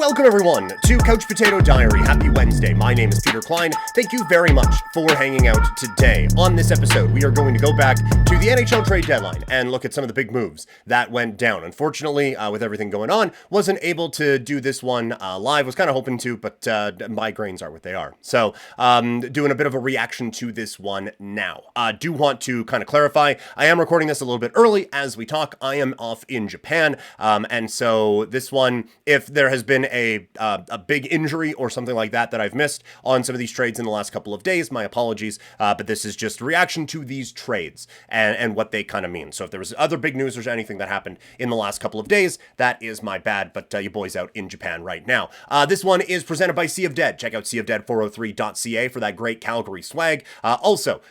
Welcome everyone to Couch Potato Diary. Happy Wednesday. My name is Peter Klein. Thank you very much for hanging out today. On this episode, we are going to go back to the NHL Trade Deadline and look at some of the big moves that went down. Unfortunately, with everything going on, wasn't able to do this one live. Was kind of hoping to, but migraines are what they are. So, doing a bit of a reaction to this one now. Do want to kind of clarify, I am recording this a little bit early as we talk. I am off in Japan, and so this one, if there has been a big injury or something like that I've missed on some of these trades in the last couple of days, my apologies, but this is just a reaction to these trades and what they kind of mean. So if there was other big news or anything that happened in the last couple of days, that is my bad, but you boys out in Japan right now. This one is presented by Sea of Dead. Check out seaofdead403.ca for that great Calgary swag. Also,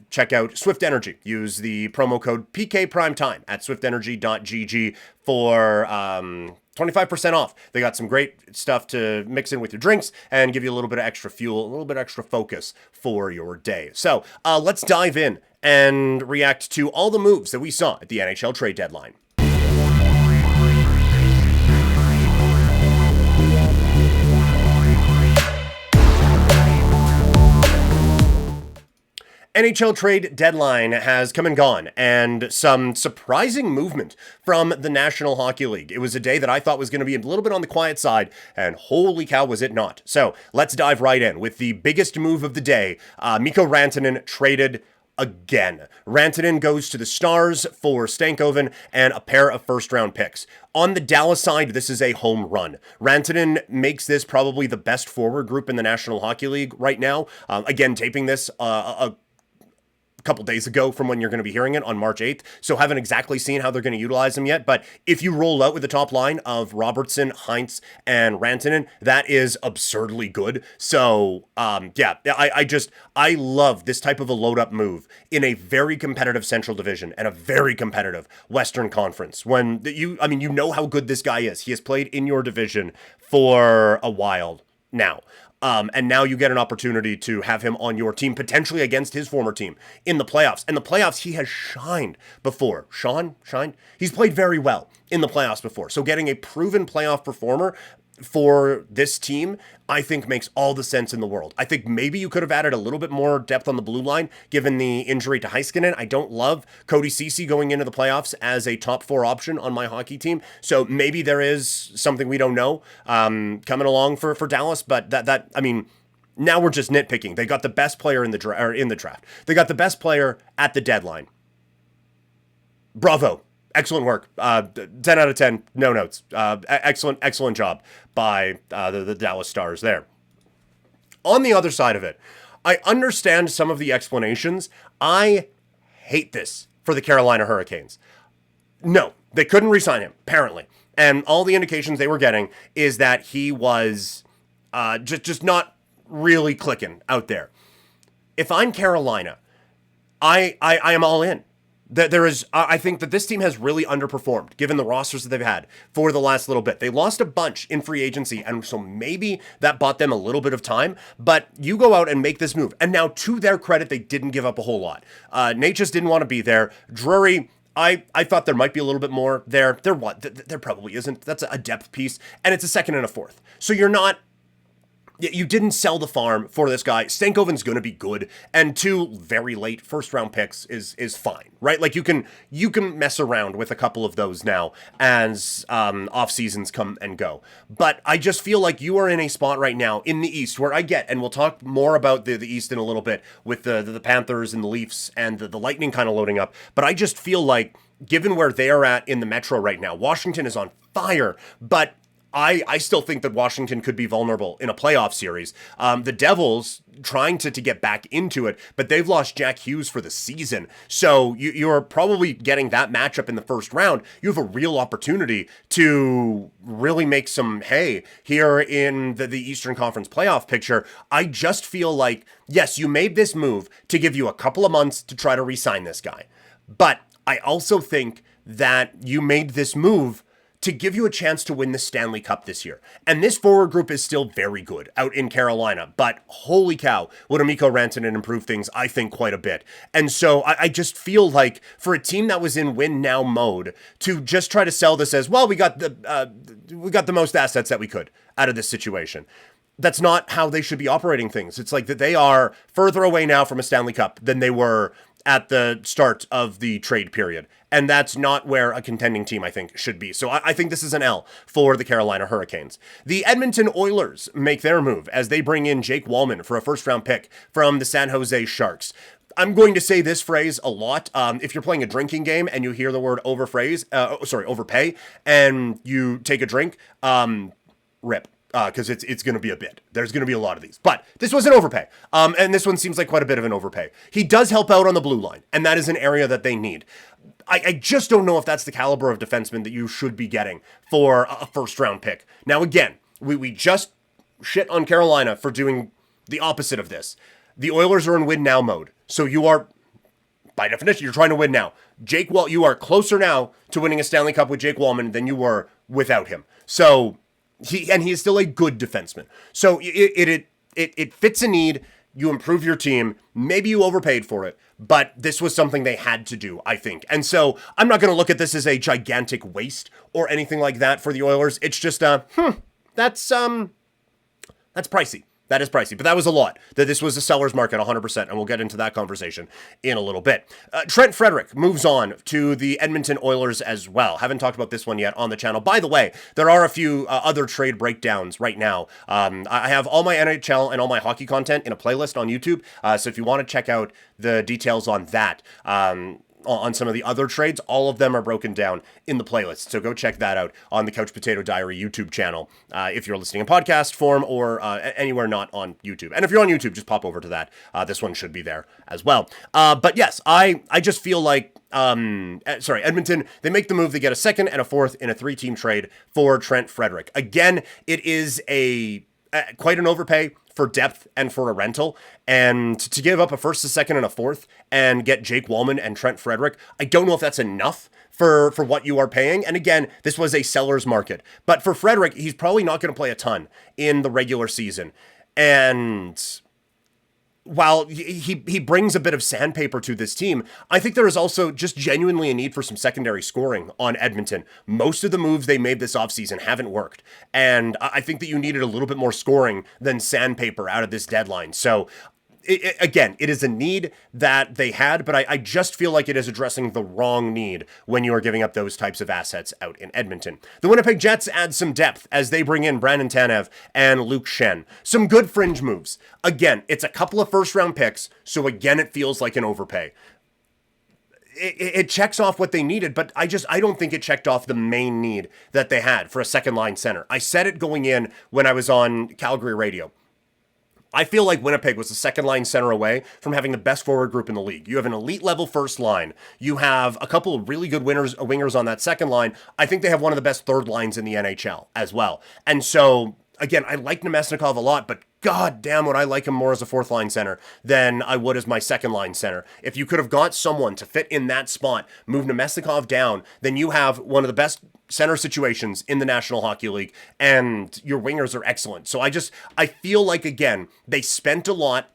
check out Swift Energy. Use the promo code PKPrimetime at swiftenergy.gg for 25% off. They got some great stuff to mix in with your drinks and give you a little bit of extra fuel, a little bit extra focus for your day. So let's dive in and react to all the moves that we saw at the NHL Trade Deadline. NHL Trade Deadline has come and gone, and some surprising movement from the National Hockey League. It was a day that I thought was going to be a little bit on the quiet side, and holy cow was it not. So let's dive right in with the biggest move of the day. Mikko Rantanen traded again. Rantanen goes to the Stars for Stankoven and a pair of first-round picks. On the Dallas side, this is a home run. Rantanen makes this probably the best forward group in the National Hockey League right now. Again, taping this a couple days ago from when you're going to be hearing it on March 8th. So haven't exactly seen how they're going to utilize him yet. But if you roll out with the top line of Robertson, Hintz, and Rantanen, that is absurdly good. So, I love this type of a load-up move in a very competitive Central Division and a very competitive Western Conference. When you know how good this guy is. He has played in your division for a while now. And now you get an opportunity to have him on your team, potentially against his former team in the playoffs. And the playoffs, he has shined before. Shined? He's played very well in the playoffs before. So getting a proven playoff performer for this team, I think makes all the sense in the world. I think maybe you could have added a little bit more depth on the blue line, given the injury to Heiskanen. I don't love Cody Ceci going into the playoffs as a top 4 option on my hockey team. So maybe there is something we don't know coming along for Dallas, but now we're just nitpicking. They got the best player in the draft. They got the best player at the deadline. Bravo. Excellent work. 10 out of 10, no notes. Excellent job by the Dallas Stars there. On the other side of it, I understand some of the explanations. I hate this for the Carolina Hurricanes. No, they couldn't re-sign him, apparently. And all the indications they were getting is that he was just not really clicking out there. If I'm Carolina, I am all in. I think that this team has really underperformed given the rosters that they've had for the last little bit. They lost a bunch in free agency, and so maybe that bought them a little bit of time, but you go out and make this move. And now, to their credit, they didn't give up a whole lot. Nate just didn't want to be there. Drury, I thought there might be a little bit more there. There probably isn't. That's a depth piece, and it's a second and a fourth. So you didn't sell the farm for this guy. Stankoven's going to be good, and 2 very late first-round picks is fine, right? Like you can mess around with a couple of those now as off seasons come and go. But I just feel like you are in a spot right now in the East where and we'll talk more about the East in a little bit with the Panthers and the Leafs and the Lightning kind of loading up. But I just feel like given where they are at in the Metro right now, Washington is on fire, but I still think that Washington could be vulnerable in a playoff series. The Devils trying to get back into it, but they've lost Jack Hughes for the season. So you're probably getting that matchup in the first round. You have a real opportunity to really make some hay here in the Eastern Conference playoff picture. I just feel like, yes, you made this move to give you a couple of months to try to re-sign this guy. But I also think that you made this move to give you a chance to win the Stanley Cup this year. And this forward group is still very good out in Carolina, but holy cow, would Mikko Rantanen improve things, I think, quite a bit. And so I just feel like for a team that was in win now mode to just try to sell this as, well, we got the most assets that we could out of this situation. That's not how they should be operating things. It's like that they are further away now from a Stanley Cup than they were at the start of the trade period. And that's not where a contending team, I think, should be. So I think this is an L for the Carolina Hurricanes. The Edmonton Oilers make their move as they bring in Jake Wallman for a first-round pick from the San Jose Sharks. I'm going to say this phrase a lot. If you're playing a drinking game and you hear the word overpay, and you take a drink, rip. Because it's going to be a bit. There's going to be a lot of these. But this was an overpay. And this one seems like quite a bit of an overpay. He does help out on the blue line, and that is an area that they need. I just don't know if that's the caliber of defenseman that you should be getting for a first-round pick. Now, again, we just shit on Carolina for doing the opposite of this. The Oilers are in win-now mode. So you are, by definition, you're trying to win now. You are closer now to winning a Stanley Cup with Jake Wallman than you were without him. So... He is still a good defenseman. So it fits a need. You improve your team. Maybe you overpaid for it, but this was something they had to do, I think. And so I'm not going to look at this as a gigantic waste or anything like that for the Oilers. It's just that's pricey. That is pricey, but that was a lot. That this was a seller's market 100%, and we'll get into that conversation in a little bit. Trent Frederic moves on to the Edmonton Oilers as well. Haven't talked about this one yet on the channel. By the way, there are a few other trade breakdowns right now. I have all my NHL and all my hockey content in a playlist on YouTube, so if you want to check out the details on that, on some of the other trades, all of them are broken down in the playlist. So go check that out on the Couch Potato Diary YouTube channel if you're listening in podcast form or anywhere not on YouTube. And if you're on YouTube, just pop over to that. This one should be there as well. But yes, I just feel like, Edmonton, they make the move. They get a second and a fourth in a 3-team trade for Trent Frederic. Again, it is quite an overpay for depth and for a rental, and to give up a first, a second, and a fourth and get Jake Wallman and Trent Frederic, I don't know if that's enough for what you are paying. And again, this was a seller's market. But for Frederic, he's probably not going to play a ton in the regular season. And while he brings a bit of sandpaper to this team, I think there is also just genuinely a need for some secondary scoring on Edmonton. Most of the moves they made this offseason haven't worked. And I think that you needed a little bit more scoring than sandpaper out of this deadline. So again, it is a need that they had, but I just feel like it is addressing the wrong need when you are giving up those types of assets out in Edmonton. The Winnipeg Jets add some depth as they bring in Brandon Tanev and Luke Schenn. Some good fringe moves. Again, it's a couple of first-round picks, so again, it feels like an overpay. It checks off what they needed, but I don't think it checked off the main need that they had for a second-line center. I said it going in when I was on Calgary radio. I feel like Winnipeg was the second line center away from having the best forward group in the league. You have an elite level first line. You have a couple of really good wingers on that second line. I think they have one of the best third lines in the NHL as well. And so, again, I like Nemesnikov a lot, but god damn would I like him more as a fourth line center than I would as my second line center. If you could have got someone to fit in that spot, move Nemesnikov down, then you have one of the best center situations in the National Hockey League, and your wingers are excellent. So I feel like, again, they spent a lot,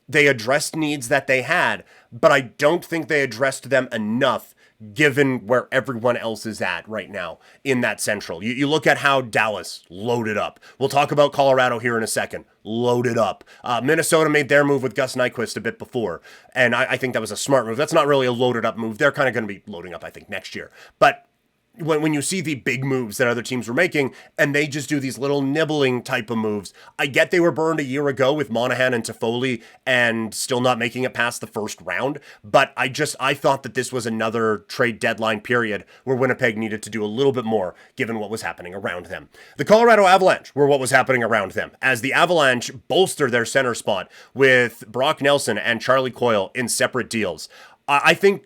they addressed needs that they had, but I don't think they addressed them enough given where everyone else is at right now in that central. You look at how Dallas loaded up. We'll talk about Colorado here in a second. Loaded up. Minnesota made their move with Gus Nyquist a bit before, and I think that was a smart move. That's not really a loaded up move. They're kind of going to be loading up, I think, next year. But when you see the big moves that other teams were making, and they just do these little nibbling type of moves, I get they were burned a year ago with Monahan and Toffoli and still not making it past the first round, but I thought that this was another trade deadline period where Winnipeg needed to do a little bit more given what was happening around them. The Colorado Avalanche were what was happening around them, as the Avalanche bolster their center spot with Brock Nelson and Charlie Coyle in separate deals. I think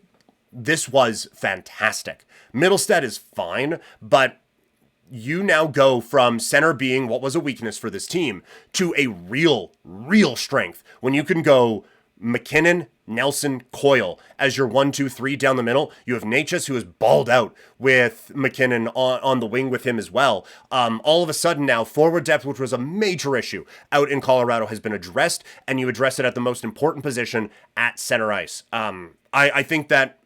this was fantastic. Middlestead is fine, but you now go from center being what was a weakness for this team to a real strength when you can go McKinnon, Nelson, Coyle as your 1-2-3 down the middle. You have Natchez, who is balled out with McKinnon on the wing with him as well. All of a sudden now, forward depth, which was a major issue out in Colorado, has been addressed, and you address it at the most important position at center ice. I think that,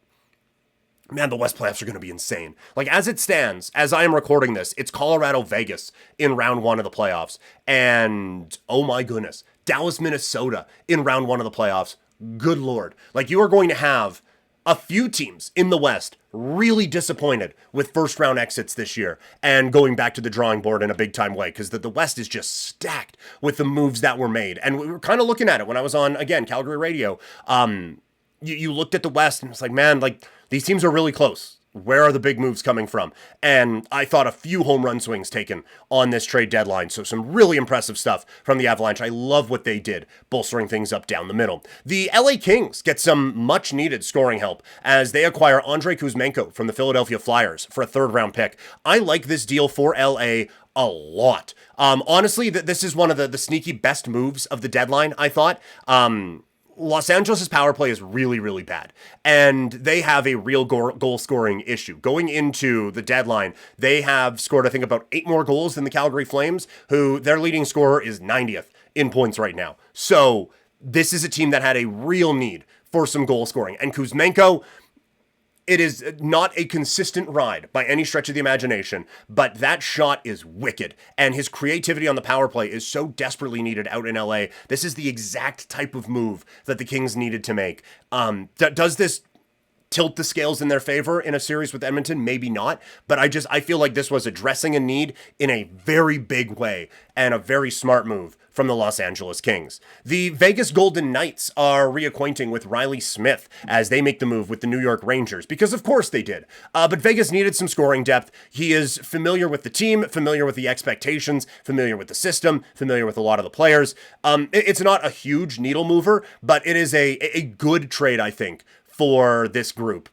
man, the West playoffs are going to be insane. Like, as it stands, as I am recording this, it's Colorado-Vegas in round 1 of the playoffs. And, oh my goodness, Dallas-Minnesota in round 1 of the playoffs. Good Lord. Like, you are going to have a few teams in the West really disappointed with first-round exits this year and going back to the drawing board in a big-time way, because the West is just stacked with the moves that were made. And we were kind of looking at it when I was on, again, Calgary Radio. You looked at the West and it's like, man, like, these teams are really close. Where are the big moves coming from? And I thought a few home run swings taken on this trade deadline. So some really impressive stuff from the Avalanche. I love what they did, bolstering things up down the middle. The LA Kings get some much needed scoring help as they acquire Andrei Kuzmenko from the Philadelphia Flyers for a 3rd-round pick. I like this deal for LA a lot. Honestly, this is one of the sneaky best moves of the deadline, I thought. Los Angeles' power play is really, really bad, and they have a real goal-scoring issue. Going into the deadline, they have scored, I think, about 8 more goals than the Calgary Flames, who their leading scorer is 90th in points right now. So this is a team that had a real need for some goal scoring, and Kuzmenko, it is not a consistent ride by any stretch of the imagination, but that shot is wicked, and his creativity on the power play is so desperately needed out in LA. This is the exact type of move that the Kings needed to make. Does this tilt the scales in their favor in a series with Edmonton? Maybe not, but I feel like this was addressing a need in a very big way and a very smart move from the Los Angeles Kings. The Vegas Golden Knights are reacquainting with Riley Smith as they make the move with the New York Rangers, because of course they did. But Vegas needed some scoring depth. He is familiar with the team, familiar with the expectations, familiar with the system, familiar with a lot of the players. It's not a huge needle mover, but it is a good trade, I think, for this group.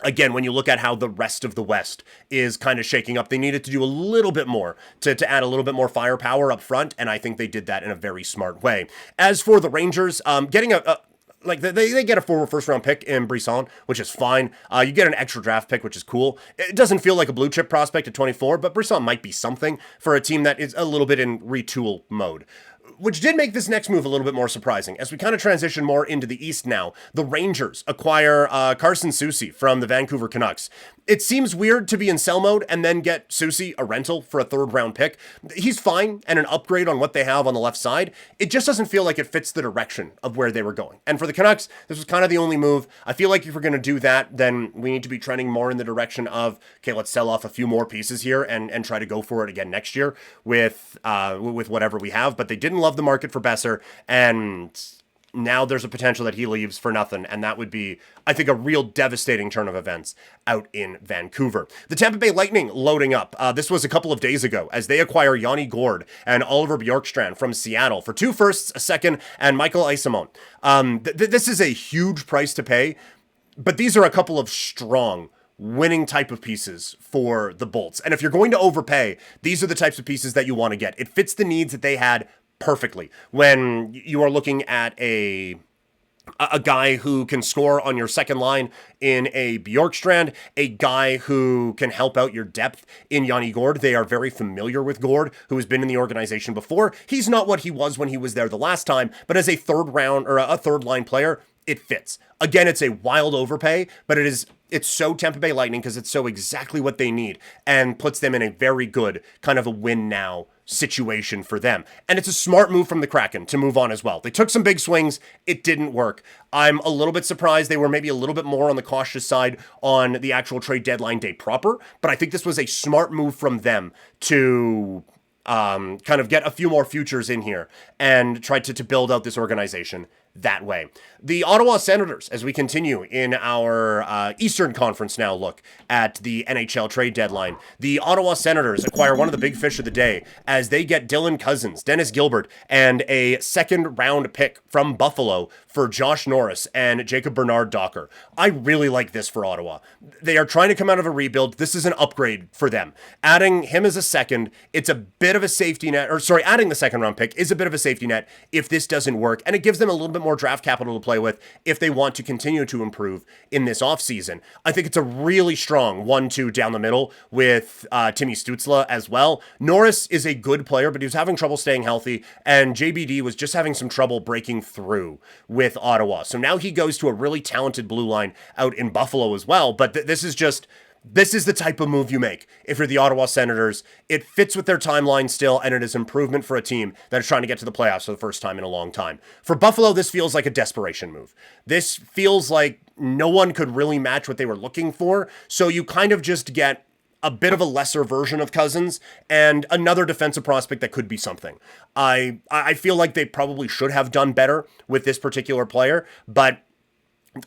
Again, when you look at how the rest of the West is kind of shaking up, they needed to do a little bit more to add a little bit more firepower up front, and I think they did that in a very smart way. As for the Rangers, getting they get a forward first-round pick in Brisson, which is fine. You get an extra draft pick, which is cool. It doesn't feel like a blue-chip prospect at 24, but Brisson might be something for a team that is a little bit in retool mode. Which did make this next move a little bit more surprising. As we kind of transition more into the East now, the Rangers acquire Carson Soucy from the Vancouver Canucks. It seems weird to be in sell mode and then get Soucy a rental for a 3rd-round pick. He's fine and an upgrade on what they have on the left side. It just doesn't feel like it fits the direction of where they were going. And for the Canucks, this was kind of the only move. I feel like if we're going to do that, then we need to be trending more in the direction of, okay, let's sell off a few more pieces here and try to go for it again next year with whatever we have. But they didn't love the market for Besser, and now there's a potential that he leaves for nothing, and that would be, I think, a real devastating turn of events out in Vancouver. The Tampa Bay Lightning loading up. This was a couple of days ago as they acquire Yanni Gourde and Oliver Bjorkstrand from Seattle for 2 firsts, a second, and Michael Eyssimont. This is a huge price to pay, but these are a couple of strong winning type of pieces for the Bolts. And if you're going to overpay, these are the types of pieces that you want to get. It fits the needs that they had perfectly when you are looking at a guy who can score on your second line in a Bjorkstrand, a guy who can help out your depth in Yanni Gourde. They are very familiar with Gourde, who has been in the organization before. He's not what he was when he was there the last time, but as a 3rd-round or a 3rd-line player, it fits. Again, it's a wild overpay, but it's so Tampa Bay Lightning because it's so exactly what they need and puts them in a very good kind of a win now situation for them. And it's a smart move from the Kraken to move on as well. They took some big swings. It didn't work. I'm a little bit surprised they were maybe a little bit more on the cautious side on the actual trade deadline day proper, but I think this was a smart move from them to kind of get a few more futures in here and try to build out this organization that way. The Ottawa Senators, as we continue in our Eastern Conference now look at the NHL trade deadline, the Ottawa Senators acquire one of the big fish of the day as they get Dylan Cousins, Dennis Gilbert, and a 2nd-round pick from Buffalo for Josh Norris and Jacob Bernard-Docker. I really like this for Ottawa. They are trying to come out of a rebuild. This is an upgrade for them. Adding him as a second, it's a bit of a safety net, adding the 2nd-round pick is a bit of a safety net if this doesn't work, and it gives them a little bit more draft capital to play with if they want to continue to improve in this offseason. I think it's a really strong 1-2 down the middle with Timmy Stützle as well. Norris is a good player, but he was having trouble staying healthy, and JBD was just having some trouble breaking through with Ottawa. So now he goes to a really talented blue line out in Buffalo as well, but this is the type of move you make if you're the Ottawa Senators. It fits with their timeline still, and it is improvement for a team that is trying to get to the playoffs for the first time in a long time. For Buffalo, this feels like a desperation move. This feels like no one could really match what they were looking for, so you kind of just get a bit of a lesser version of Cousins and another defensive prospect that could be something. I feel like they probably should have done better with this particular player, but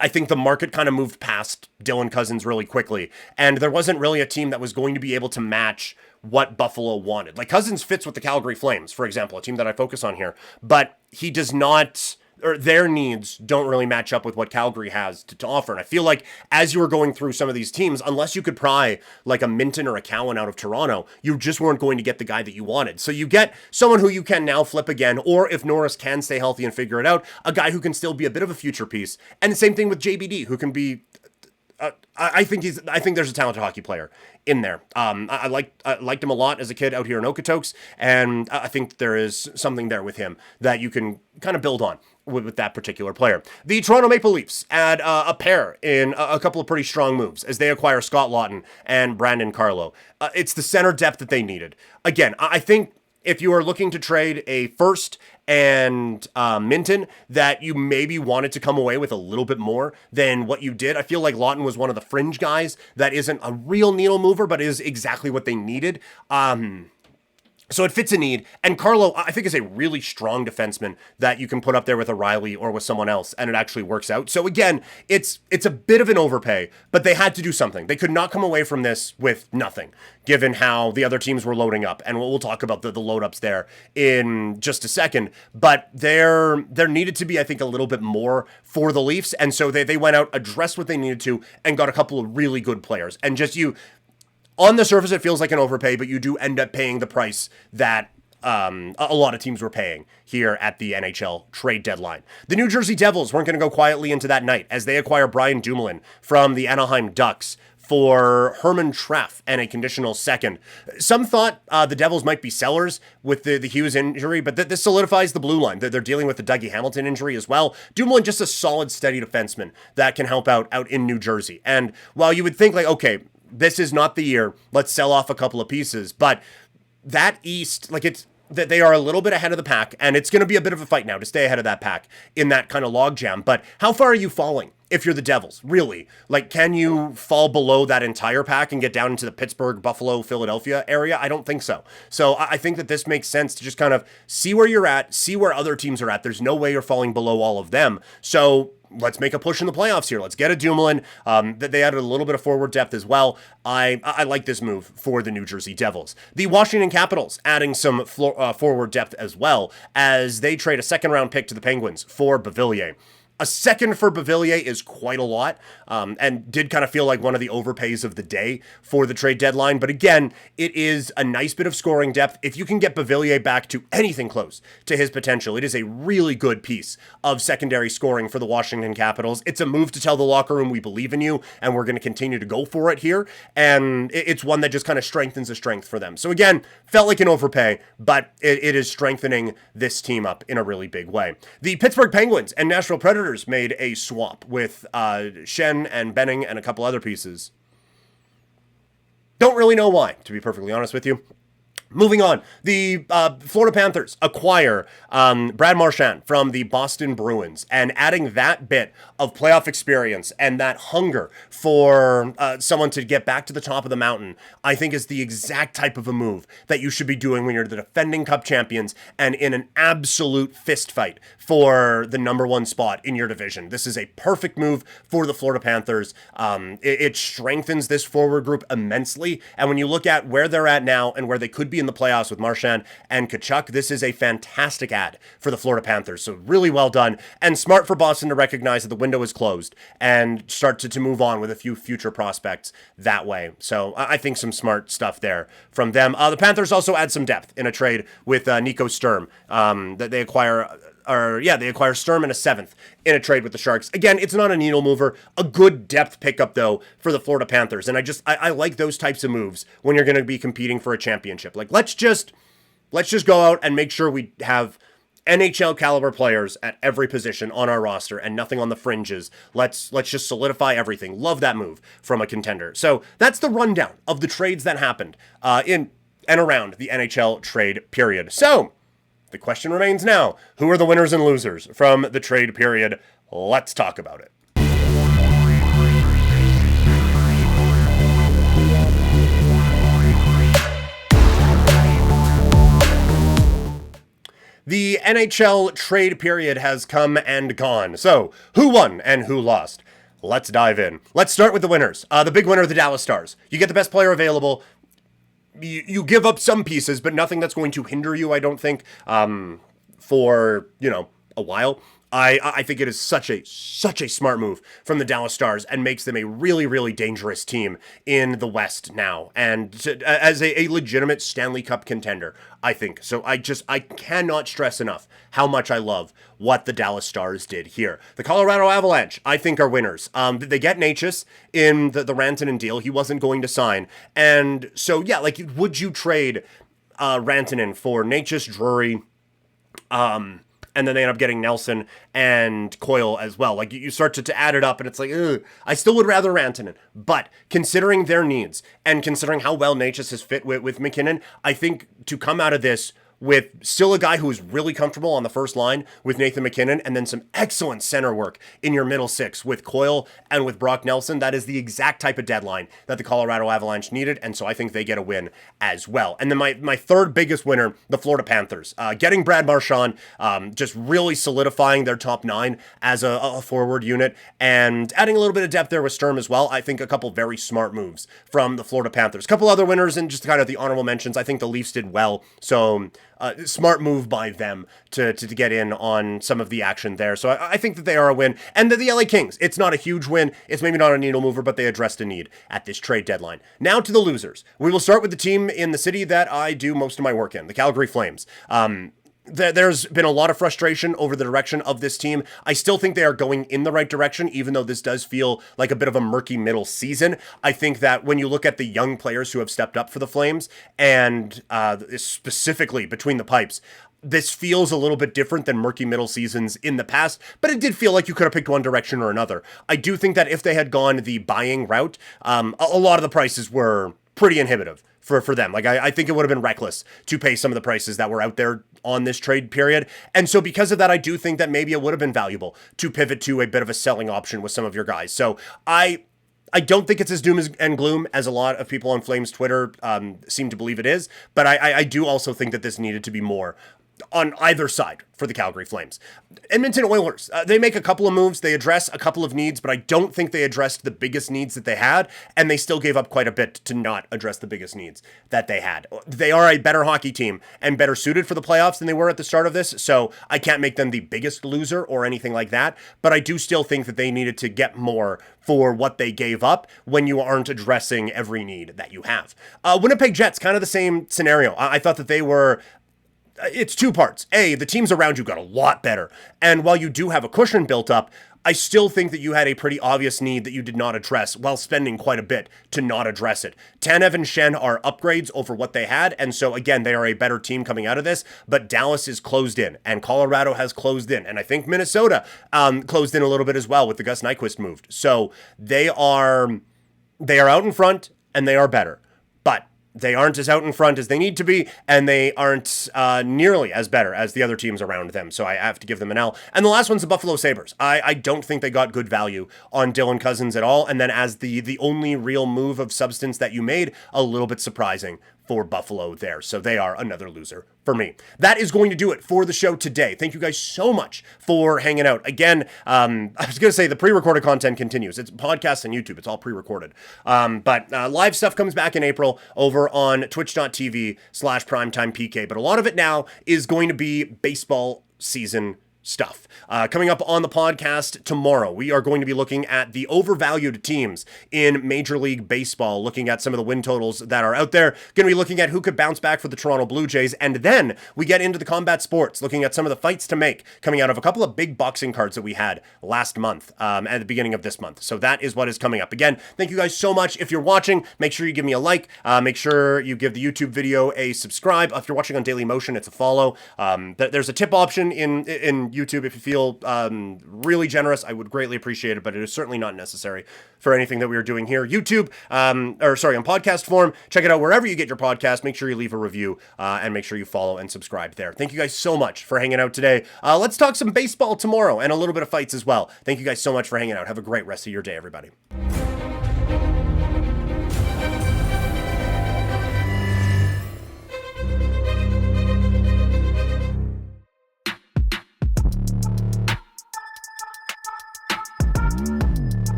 I think the market kind of moved past Dylan Cousins really quickly, and there wasn't really a team that was going to be able to match what Buffalo wanted. Like, Cousins fits with the Calgary Flames, for example, a team that I focus on here, but he does not, or their needs don't really match up with what Calgary has to offer. And I feel like as you were going through some of these teams, unless you could pry like a Minton or a Cowan out of Toronto, you just weren't going to get the guy that you wanted. So you get someone who you can now flip again, or if Norris can stay healthy and figure it out, a guy who can still be a bit of a future piece. And the same thing with JBD, who can be I think there's a talented hockey player in there. I liked him a lot as a kid out here in Okotoks, and I think there is something there with him that you can kind of build on with that particular player. The Toronto Maple Leafs add a pair in a couple of pretty strong moves as they acquire Scott Laughton and Brandon Carlo. It's the center depth that they needed. Again, I think if you are looking to trade a first and Minton, that you maybe wanted to come away with a little bit more than what you did. I feel like Laughton was one of the fringe guys that isn't a real needle mover, but is exactly what they needed. So it fits a need. And Carlo, I think, is a really strong defenseman that you can put up there with a Riley or with someone else, and it actually works out. So again, it's a bit of an overpay, but they had to do something. They could not come away from this with nothing, given how the other teams were loading up. And we'll talk about the load ups there in just a second. But there needed to be, I think, a little bit more for the Leafs. And so they went out, addressed what they needed to, and got a couple of really good players. And just on the surface, it feels like an overpay, but you do end up paying the price that a lot of teams were paying here at the NHL Trade Deadline. The New Jersey Devils weren't going to go quietly into that night as they acquire Brian Dumoulin from the Anaheim Ducks for Herman Treff and a conditional second. Some thought the Devils might be sellers with the Hughes injury, but this solidifies the blue line. They're dealing with the Dougie Hamilton injury as well. Dumoulin, just a solid, steady defenseman that can help out in New Jersey. And while you would think, like, okay, this is not the year, let's sell off a couple of pieces, but that East, like, it's that they are a little bit ahead of the pack, and it's going to be a bit of a fight now to stay ahead of that pack in that kind of logjam. But how far are you falling if you're the Devils? Really? Like, can you fall below that entire pack and get down into the Pittsburgh, Buffalo, Philadelphia area? I don't think so. So I think that this makes sense to just kind of see where you're at, see where other teams are at. There's no way you're falling below all of them. So let's make a push in the playoffs here. Let's get a Dumoulin. They added a little bit of forward depth as well. I like this move for the New Jersey Devils. The Washington Capitals adding some forward depth as well as they trade a second-round pick to the Penguins for Beauvillier. A second for Beauvillier is quite a lot, and did kind of feel like one of the overpays of the day for the trade deadline. But again, it is a nice bit of scoring depth. If you can get Beauvillier back to anything close to his potential, it is a really good piece of secondary scoring for the Washington Capitals. It's a move to tell the locker room, we believe in you, and we're going to continue to go for it here. And it's one that just kind of strengthens the strength for them. So again, felt like an overpay, but it is strengthening this team up in a really big way. The Pittsburgh Penguins and Nashville Predators made a swap with Shen and Benning and a couple other pieces. Don't really know why, to be perfectly honest with you. Moving on, the Florida Panthers acquire Brad Marchand from the Boston Bruins, and adding that bit of playoff experience and that hunger for someone to get back to the top of the mountain, I think is the exact type of a move that you should be doing when you're the defending Cup champions and in an absolute fist fight for the number one spot in your division. This is a perfect move for the Florida Panthers. It strengthens this forward group immensely, and when you look at where they're at now and where they could be in the playoffs with Marchand and Tkachuk, this is a fantastic ad for the Florida Panthers. So really well done, and smart for Boston to recognize that the window is closed and start to move on with a few future prospects that way. So I think some smart stuff there from them. The Panthers also add some depth in a trade with Nico Sturm that they acquire they acquire Sturm and a 7th in a trade with the Sharks. Again, it's not a needle mover. A good depth pickup, though, for the Florida Panthers. And I like those types of moves when you're going to be competing for a championship. Like, let's just go out and make sure we have NHL caliber players at every position on our roster and nothing on the fringes. Let's just solidify everything. Love that move from a contender. So that's the rundown of the trades that happened in and around the NHL trade period. So the question remains now, who are the winners and losers from the trade period? Let's talk about it. The NHL trade period has come and gone. So, who won and who lost? Let's dive in. Let's start with the winners. The big winner, the Dallas Stars. You get the best player available. You give up some pieces, but nothing that's going to hinder you, I don't think, for, a while. I think it is such a smart move from the Dallas Stars and makes them a really, really dangerous team in the West now. And as a legitimate Stanley Cup contender, I think. So I cannot stress enough how much I love what the Dallas Stars did here. The Colorado Avalanche, I think, are winners. They get Necas in the Rantanen deal. He wasn't going to sign. And so, yeah, like, would you trade Rantanen for Necas, Drury, and then they end up getting Nelson and Coyle as well. Like, you start to add it up, and it's like, ugh, I still would rather Rantanen. But considering their needs, and considering how well Necas has fit with McKinnon, I think to come out of this with still a guy who is really comfortable on the first line with Nathan McKinnon, and then some excellent center work in your middle six with Coyle and with Brock Nelson. That is the exact type of deadline that the Colorado Avalanche needed, and so I think they get a win as well. And then my third biggest winner, the Florida Panthers. Getting Brad Marchand, just really solidifying their top 9 as a forward unit, and adding a little bit of depth there with Sturm as well. I think a couple very smart moves from the Florida Panthers. A couple other winners, and just kind of the honorable mentions. I think the Leafs did well, so smart move by them to get in on some of the action there. So I think that they are a win. And the LA Kings, it's not a huge win. It's maybe not a needle mover, but they addressed a need at this trade deadline. Now to the losers. We will start with the team in the city that I do most of my work in, the Calgary Flames. There's been a lot of frustration over the direction of this team. I still think they are going in the right direction, even though this does feel like a bit of a murky middle season. I think that when you look at the young players who have stepped up for the Flames, and specifically between the pipes, this feels a little bit different than murky middle seasons in the past, but it did feel like you could have picked one direction or another. I do think that if they had gone the buying route, a lot of the prices were pretty inhibitive for them. Like, I think it would have been reckless to pay some of the prices that were out there on this trade period. And so because of that, I do think that maybe it would have been valuable to pivot to a bit of a selling option with some of your guys. So I don't think it's as doom and gloom as a lot of people on Flames Twitter seem to believe it is, but I do also think that this needed to be more on either side for the Calgary Flames. Edmonton Oilers, they make a couple of moves, they address a couple of needs, but I don't think they addressed the biggest needs that they had, and they still gave up quite a bit to not address the biggest needs that they had. They are a better hockey team and better suited for the playoffs than they were at the start of this, so I can't make them the biggest loser or anything like that, but I do still think that they needed to get more for what they gave up when you aren't addressing every need that you have. Winnipeg Jets, kind of the same scenario. I thought that they were... It's two parts. A, the teams around you got a lot better. And while you do have a cushion built up, I still think that you had a pretty obvious need that you did not address while spending quite a bit to not address it. Tanev and Shen are upgrades over what they had. And so, again, they are a better team coming out of this. But Dallas is closed in and Colorado has closed in. And I think Minnesota closed in a little bit as well with the Gus Nyquist moved. So they are out in front and they are better. But they aren't as out in front as they need to be, and they aren't nearly as better as the other teams around them, so I have to give them an L. And the last one's the Buffalo Sabres. I don't think they got good value on Dylan Cousins at all, and then as the only real move of substance that you made, a little bit surprising for Buffalo there. So they are another loser for me. That is going to do it for the show today. Thank you guys so much for hanging out. Again, I was going to say the pre-recorded content continues. It's podcasts and YouTube. It's all pre-recorded. But live stuff comes back in April over on twitch.tv/primetimepk. But a lot of it now is going to be baseball season stuff. Coming up on the podcast tomorrow, we are going to be looking at the overvalued teams in Major League Baseball, looking at some of the win totals that are out there. Going to be looking at who could bounce back for the Toronto Blue Jays, and then we get into the combat sports, looking at some of the fights to make coming out of a couple of big boxing cards that we had last month, at the beginning of this month. So that is what is coming up. Again, thank you guys so much. If you're watching, make sure you give me a like. Make sure you give the YouTube video a subscribe. If you're watching on Daily Motion, it's a follow. There's a tip option in YouTube if you feel really generous. I would greatly appreciate it, but it is certainly not necessary for anything that we are doing here. YouTube, on podcast form. Check it out wherever you get your podcast. Make sure you leave a review and make sure you follow and subscribe there. Thank you guys so much for hanging out today. Let's talk some baseball tomorrow and a little bit of fights as well. Thank you guys so much for hanging out. Have a great rest of your day, everybody.